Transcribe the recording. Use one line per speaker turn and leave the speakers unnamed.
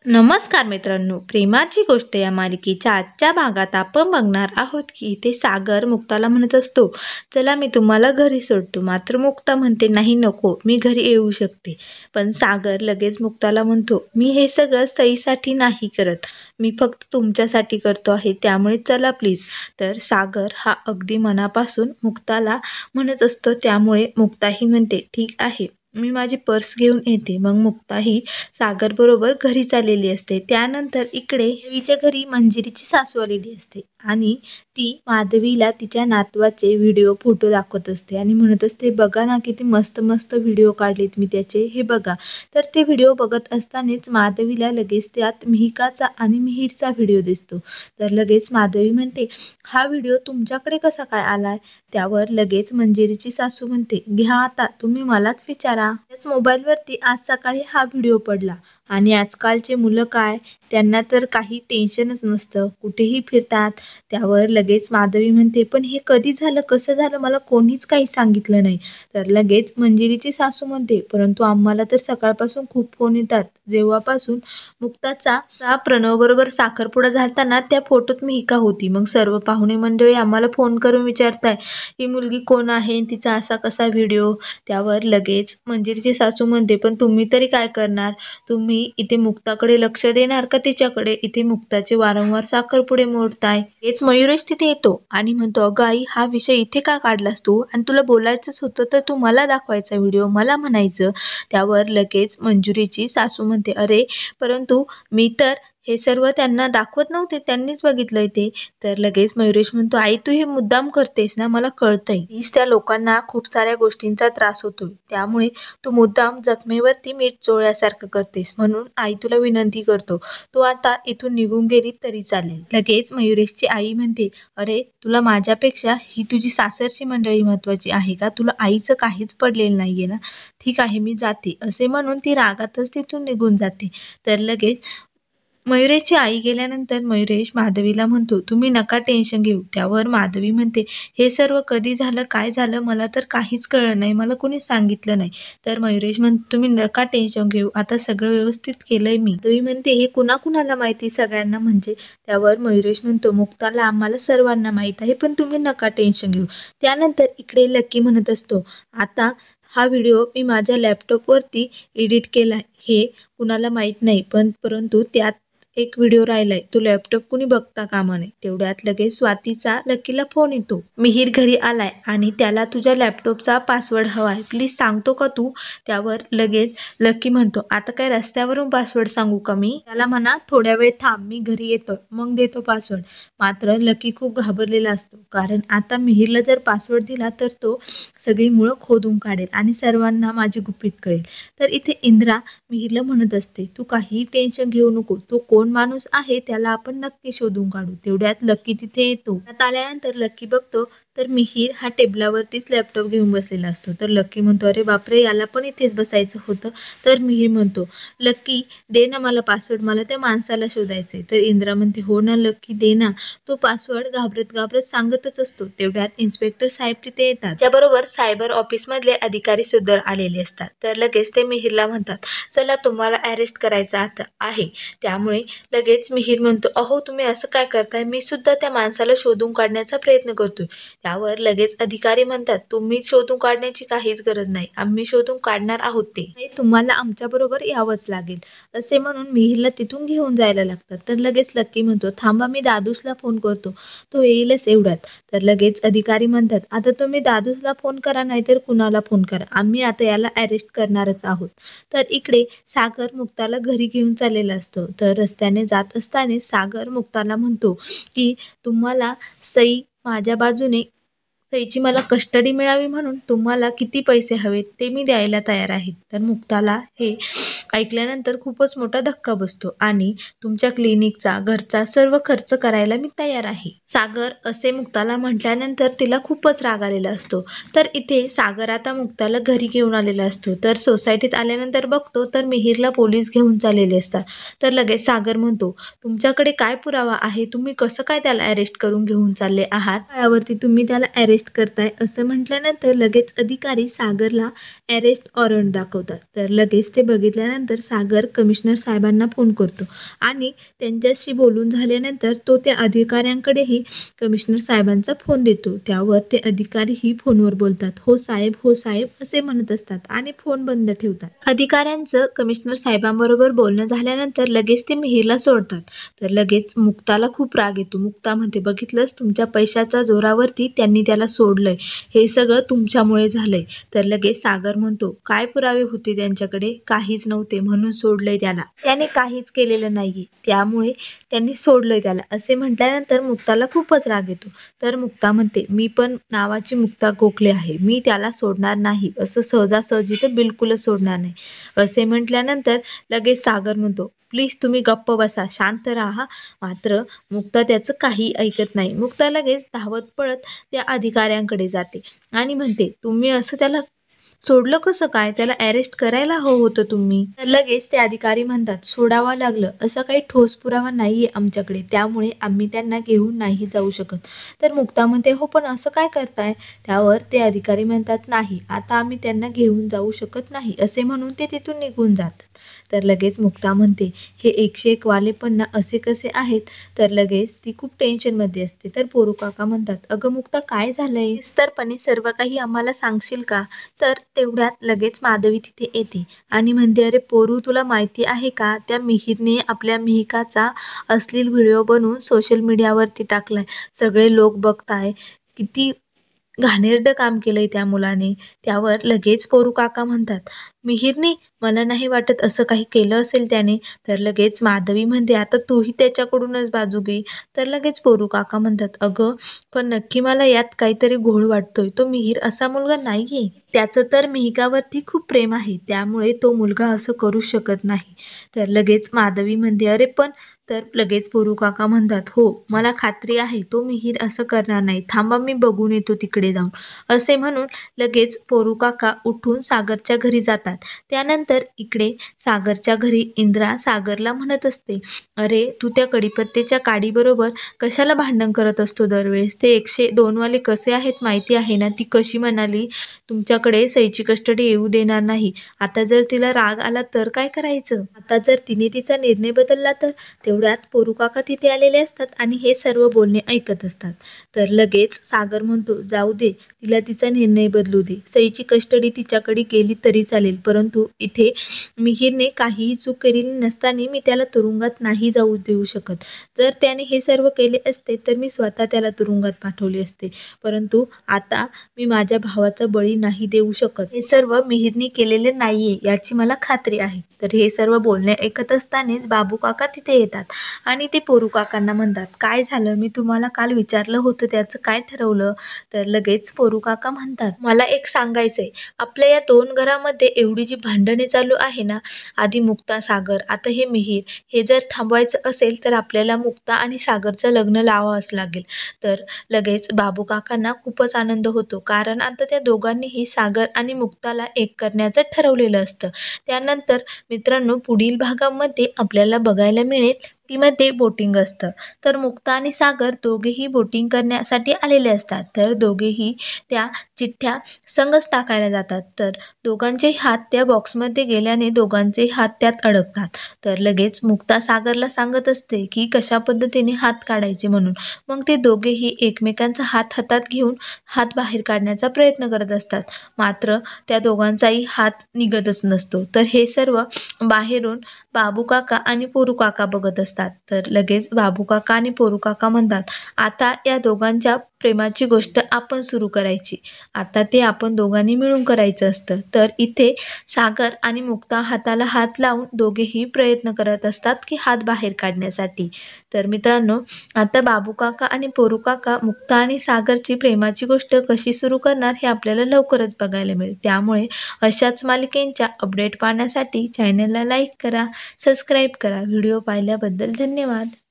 नमस्कार मित्रांनो, प्रेमाची गोष्ट या मालिकेच्या आजच्या भागात आपण बघणार आहोत की इथे सागर मुक्ताला म्हणत असतो, चला मी तुम्हाला घरी सोडतो. मात्र मुक्ता म्हणते, नाही नको, मी घरी येऊ शकते. पण सागर लगेच मुक्ताला म्हणतो, मी हे सगळं सईसाठी नाही करत, मी फक्त तुमच्यासाठी करतो आहे, त्यामुळे चला प्लीज. तर सागर हा अगदी मनापासून मुक्ताला म्हणत असतो, त्यामुळे मुक्ताही म्हणते, ठीक आहे, मी माझी पर्स घेऊन येते. मग मुक्ताही सागर बरोबर घरी चाललेली असते. त्यानंतर इकडे देवीच्या घरी मंजिरीची सासू आलेली असते आणि ती माधवीला तिच्या नातवाचे व्हिडिओ फोटो दाखवत असते आणि म्हणत असते, बघा ना किती मस्त मस्त व्हिडिओ काढलेत मी त्याचे, हे बघा. तर ते व्हिडिओ बघत असतानाच माधवीला लगेच त्यात मिहिकाचा आणि मिहीरचा व्हिडिओ दिसतो. तर लगेच माधवी म्हणते, हा व्हिडिओ तुमच्याकडे कसा काय आलाय? त्यावर लगेच मंजिरीची सासू म्हणते, घ्या आता तुम्ही मलाच विचारा. त्याच मोबाईलवरती आज सकाळी हा व्हिडिओ पडला आणि आजकालचे मुलं काय, त्यांना तर काही टेन्शनच नसतं, कुठेही फिरतात. त्यावर लगेच माधवी म्हणते, पण हे कधी झालं, कसं झालं, मला कोणीच काही सांगितलं नाही. तर लगेच मंजिरीची सासू म्हणते, परंतु आम्हाला तर सकाळपासून खूप फोन येतात. जेव्हापासून मुक्ताचा प्रणव बरोबर साखरपुडा झालताना त्या फोटोत मिहिका होती. मग सर्व पाहुणे मंडळी आम्हाला फोन करून विचारताय, ही मुलगी कोण आहे, तिचा असा कसा व्हिडिओ. त्यावर लगेच मंजिरीची सासू म्हणते, पण तुम्ही तरी काय करणार? तुम्ही इथे मुक्ताकडे लक्ष देणार का तिच्याकडे? इथे मुक्ताचे वारंवार साखरपुडे मोडताय. हेच मयुरेश तिथे येतो आणि म्हणतो, अगं आई, हा विषय इथे का काढलास तू? आणि तुला बोलायचंच होतं तर तू मला दाखवायचा व्हिडिओ, मला म्हणायचं. त्यावर लगेच मंजुरीची सासू म्हणते, अरे परंतु मी तर हे सर्व त्यांना दाखवत नव्हते, त्यांनीच बघितलंय ते. तर लगेच मयुरेश म्हणतो, आई तू हे मुद्दाम करतेस ना, मला कळतंय. तीच त्या लोकांना खूप साऱ्या गोष्टींचा त्रास होतोय, त्यामुळे तू मुद्दाम जखमेवरती मीठ चोळल्यासारखं करतेस. म्हणून आई तुला विनंती करतो, तू आता इथून निघून गेली तरी चालेल. लगेच मयुरेशची आई म्हणते, अरे तुला माझ्यापेक्षा ही तुझी सासरची मंडळी महत्वाची आहे का? तुला आईचं काहीच पडलेलं नाहीये ना? ठीक आहे, मी जाते, असे म्हणून ती रागातच तिथून निघून जाते. तर लगेच मयुरेशची आई गेल्यानंतर मयुरेश माधवीला म्हणतो, तुम्ही नका टेन्शन घेऊ. त्यावर माधवी म्हणते, हे सर्व कधी झालं, काय झालं, मला तर काहीच कळलं नाही, मला कुणी सांगितलं नाही. तर मयुरेश म्हणतो, तुम्ही नका टेन्शन घेऊ, आता सगळं व्यवस्थित केलंय मी. माधवी म्हणते, हे कुणाकुणाला माहिती, सगळ्यांना म्हणजे? त्यावर मयुरेश म्हणतो, मुक्ताला आम्हाला सर्वांना माहीत आहे, पण तुम्ही नका टेन्शन घेऊ. त्यानंतर इकडे लकी म्हणत असतो, आता हा व्हिडिओ मी माझ्या लॅपटॉपवरती एडिट केलाय, हे कुणाला माहीत नाही, परंतु त्यात एक व्हिडिओ राहिलाय, तो लॅपटॉप कुणी बघता कामा नये. तेवढ्यात लगेच स्वातीचा लकीला फोन येतो, मिहीर घरी आलाय आणि त्याला तुझ्या लॅपटॉपचा पासवर्ड हवाय, प्लीज सांगतो का तू? त्यावर लगेच लकी म्हणतो, आता काय रस्त्यावरून पासवर्ड सांगू का मी? त्याला म्हणा थोड्या वेळ थांब, मी घरी येतो, मग देतो पासवर्ड. मात्र लकी खूप घाबरलेला असतो, कारण आता मिहीरला जर पासवर्ड दिला तर तो सगळी मुळं खोदून काढेल आणि सर्वांना माझी गुपित कळेल. तर इथे इंद्रा मिहीरला म्हणत असते, तू काहीही टेन्शन घेऊ नको, तो कोण माणूस आहे त्याला आपण नक्की शोधून काढू. तेवढ्यात लकी तिथे येतो. त्यात आल्यानंतर लकी बघतो तर मिहीर हा टेबलावरतीच लॅपटॉप घेऊन बसलेला असतो. तर लकी म्हणतो, अरे बापरे, याला पण इथेच बसायचं होतं. तर मिहीर म्हणतो, लकी दे ना मला पासवर्ड, मला त्या माणसाला शोधायचंय. तर इंद्रा म्हणते, हो ना लकी, दे ना. तो पासवर्ड घाबरत घाबरत सांगतच असतो. तेवढ्यात इन्स्पेक्टर साहेब तिथे येतात, त्याबरोबर सायबर ऑफिस मधले अधिकारी सुद्धा आलेले असतात. तर लगेच ते मिहीरला म्हणतात, चला तुम्हाला अरेस्ट करायचं आता आहे. त्यामुळे लगेच मिहीर म्हणतो, अहो तुम्ही असं काय करताय, मी सुद्धा त्या माणसाला शोधून काढण्याचा प्रयत्न करतोय. त्यावर लगेच अधिकारी म्हणतात, तुम्ही शोधून काढण्याची काहीच गरज नाही, आम्ही शोधून काढणार आहोत, ते तुम्हाला आमच्या बरोबर यावंच लागेल. असे म्हणून मिहीरला तिथून घेऊन जायला लागतात. तर लगेच लकी म्हणतो, थांबा मी दादूसला फोन करतो, तो येईलच एवढ्यात. तर लगेच अधिकारी म्हणतात, आता तुम्ही दादूसला फोन करा, नाहीतर कुणाला फोन करा, आम्ही आता याला अरेस्ट करणारच आहोत. तर इकडे सागर मुक्ताला घरी घेऊन चाललेला असतो. तर रस्त्याने जात असताना सागर मुक्ताला म्हणतो की तुम्हाला सई माझ्या बाजूने, सईची मला कस्टडी मिळावी म्हणून तुम्हाला किती पैसे हवेत ते मी द्यायला तयार आहे. तर मुक्ताला हे ऐकल्यानंतर खूपच मोठा धक्का बसतो आणि तुमच्या क्लिनिकचा, घरचा सर्व खर्च करायला मी तयार आहे. सागर असे मुक्ताला म्हटल्यानंतर तिला खूपच राग आलेला असतो. तर इथे सागर आता मुक्ताला घरी घेऊन आलेला असतो. तर सोसायटीत आल्यानंतर बघतो तर मिहीरला पोलीस घेऊन चाललेले असतात. तर लगेच सागर म्हणतो, तुमच्याकडे काय पुरावा आहे, तुम्ही कसं काय त्याला अरेस्ट करून घेऊन चालले आहात, त्यावरती तुम्ही त्याला अरेस्ट करताय? असं म्हटल्यानंतर लगेच अधिकारी सागरला अरेस्ट वॉरंट दाखवतात. तर लगेच ते बघितल्यानंतर झाल्यानंतर सागर कमिशनर साहेबांना फोन करतो आणि त्यांच्याशी बोलून झाल्यानंतर तो त्या अधिकाऱ्यांकडेही कमिशनर साहेबांचा फोन देतो. त्यावर ते अधिकारीही फोनवर बोलतात. हो साहेब असे म्हणत असतात आणि फोन बंद ठेवतात. अधिकाऱ्यांचं कमिशनर साहेबांबरोबर बोलणं झाल्यानंतर लगेच ते मिहिरला सोडतात. तर लगेच मुक्ताला खूप राग येतो. मुक्ता म्हणते, बघितलंस, तुमच्या पैशाच्या जोरावरती त्यांनी त्याला सोडलंय. हे सगळं तुमच्यामुळे झालंय. तर लगेच सागर म्हणतो, काय पुरावे होते त्यांच्याकडे? काहीच नव्हते, म्हणून सोडलंय त्याला. त्याने काहीच केलेलं नाहीये, त्यामुळे त्यांनी सोडलंय त्याला. असे म्हटल्यानंतर मुक्ताला खूपच राग येतो. तर मुक्ता म्हणते, मी पण नावाची मुक्ता गोखले आहे, मी त्याला सोडणार नाही. असं सहजासहजी तर बिलकुलच सोडणार नाही. असे म्हटल्यानंतर लगेच सागर म्हणतो, प्लीज तुम्ही गप्प बसा, शांत राहा. मात्र मुक्ता त्याचं काही ऐकत नाही. मुक्ता लगेच धावत पळत त्या अधिकाऱ्यांकडे जाते आणि म्हणते, तुम्ही असं त्याला सोडलं कसं काय? त्याला अरेस्ट करायला हवं होतं तुम्ही. तर लगेच ते अधिकारी म्हणतात, सोडावं लागलं असा काही ठोस पुरावा नाहीये आमच्याकडे, त्यामुळे आम्ही त्यांना घेऊन नाही जाऊ शकत. तर मुक्ता म्हणते, हो पण असं काय करताय? त्यावर ते अधिकारी म्हणतात, नाही, आता आम्ही त्यांना घेऊन जाऊ शकत नाही. असे म्हणून ते तिथून निघून जातात. तर लगेच मुक्ता म्हणते, हे 101 वाले पण ना असे कसे आहेत? तर लगेच ती खूप टेन्शनमध्ये असते. तर पोरू काका म्हणतात, अगं मुक्ता, काय झालंय? विस्तरपणे सर्व काही आम्हाला सांगशील का? तर तेवढ्यात लगेच माधवी तिथे येते आणि म्हणते, अरे पोरू, तुला माहिती आहे का, त्या मिहिरने आपल्या मिहिकाचा अश्लील व्हिडिओ बनवून सोशल मीडियावरती टाकलाय. सगळे लोक बघताय. किती घाणेरडं काम केलंय त्या मुलाने. त्यावर लगेच पोरू काका म्हणतात, मिहिरने? मला नाही वाटत असं काही केलं असेल त्याने. तर लगेच माधवी म्हणते, आता तूही त्याच्याकडूनच बाजू घे. तर लगेच पोरू काका म्हणतात, अगं पण नक्की मला यात काहीतरी घोळ वाटतोय. तो मिहिर असा मुलगा नाहीये. त्याचं तर मिहिकावरती खूप प्रेम आहे, त्यामुळे तो मुलगा असं करू शकत नाही. तर लगेच माधवी म्हणते, अरे पण. तर लगेच पोरू काका म्हणतात, हो, मला खात्री आहे तो मिहिर असं करणार नाही. थांबा, मी बघून येतो तिकडे जाऊन. असे म्हणून लगेच पोरू काका उठून सागरच्या घरी जातात. त्यानंतर इकडे सागरच्या घरी इंद्रा सागरला म्हणत असते, अरे तू त्या कडीपत्तेच्या काडीबरोबर कशाला भांडण करत असतो दरवेळेस? ते 102 वाले कसे आहेत माहिती आहे ना? ती कशी म्हणाली, तुमच्याकडे सईची कस्टडी येऊ देणार नाही. आता जर तिला राग आला तर काय करायचं? आता जर तिने तिचा निर्णय बदलला तर? तेवढ्यात पोरू काका तिथे आलेले असतात आणि हे सर्व बोलणे ऐकत असतात. तर लगेच सागर म्हणतो, जाऊ दे, तिला तिचा निर्णय बदलू दे. सईची कस्टडी तिच्याकडे गेली तरी चालेल, परंतु इथे मिहिरने काहीही चूक केलेली नसताना मी त्याला तुरुंगात नाही जाऊ देऊ शकत. जर त्याने हे सर्व केले असते तर मी स्वतः त्याला तुरुंगात पाठवले असते, परंतु आता मी माझ्या भावाचा बळी नाही देऊ शकत. हे सर्व मिहिरने केलेले नाहीये याची मला खात्री आहे. तर हे सर्व बोलणे ऐकत असतानाच बाबू काका तिथे येतात आणि ते पोरू काकांना म्हणतात, काय झालं? मी तुम्हाला काल विचारलं होतं, त्याचं काय ठरवलं? तर लगेच पोरू काका म्हणतात, मला एक सांगायचंय, आपल्या या 2 घरामध्ये एवढी जी भांडणे चालू आहे ना, आधी मुक्ता सागर, आता हे मिहिर, हे जर थांबवायचं असेल तर आपल्याला मुक्ता आणि सागरचं लग्न लावावंच लागेल. तर लगेच बाबू काकांना खूपच आनंद होतो, कारण आता त्या दोघांनीही सागर आणि मुक्ताला एक करण्याचं ठरवलेलं असतं. त्यानंतर मित्रांनो, पुढील भागामध्ये आपल्याला बघायला मिळेल मध्ये बोटिंग असतं. तर मुक्ता आणि सागर दोघेही बोटिंग करण्यासाठी आलेले असतात. तर दोघेही त्या चिठ्ठ्या संगच टाकायला जातात. तर दोघांचे हात त्या बॉक्समध्ये गेल्याने दोघांचे हात त्यात अडकतात. तर लगेच मुक्ता सागरला सांगत असते की कशा पद्धतीने हात काढायचे म्हणून. मग ते दोघेही एकमेकांचा हात हातात घेऊन हात बाहेर काढण्याचा प्रयत्न करत असतात. मात्र त्या दोघांचाही हात निघतच नसतो. तर हे सर्व बाहेरून बाबू काका आणि पोरू काका बघत असतात. तर लगेच बाबू काका आणि पोरू काका म्हणतात, आता या दोघांच्या प्रेमाची गोष्ट आपण सुरू करायची. आता ते आपण दोघांनी मिळून करायचं असतं. तर इथे सागर आणि मुक्ता हाताला हात लावून दोघेही प्रयत्न करत असतात की हात बाहेर काढण्यासाठी. तर मित्रांनो, आता बाबू काका आणि पोरू काका मुक्ता आणि सागरची प्रेमाची गोष्ट कशी सुरू करणार हे आपल्याला लवकरच बघायला मिळेल. त्यामुळे अशाच मालिकेंच्या अपडेट पाहण्यासाठी चॅनलला लाईक करा, सबस्क्राईब करा. व्हिडिओ पाहिल्याबद्दल धन्यवाद.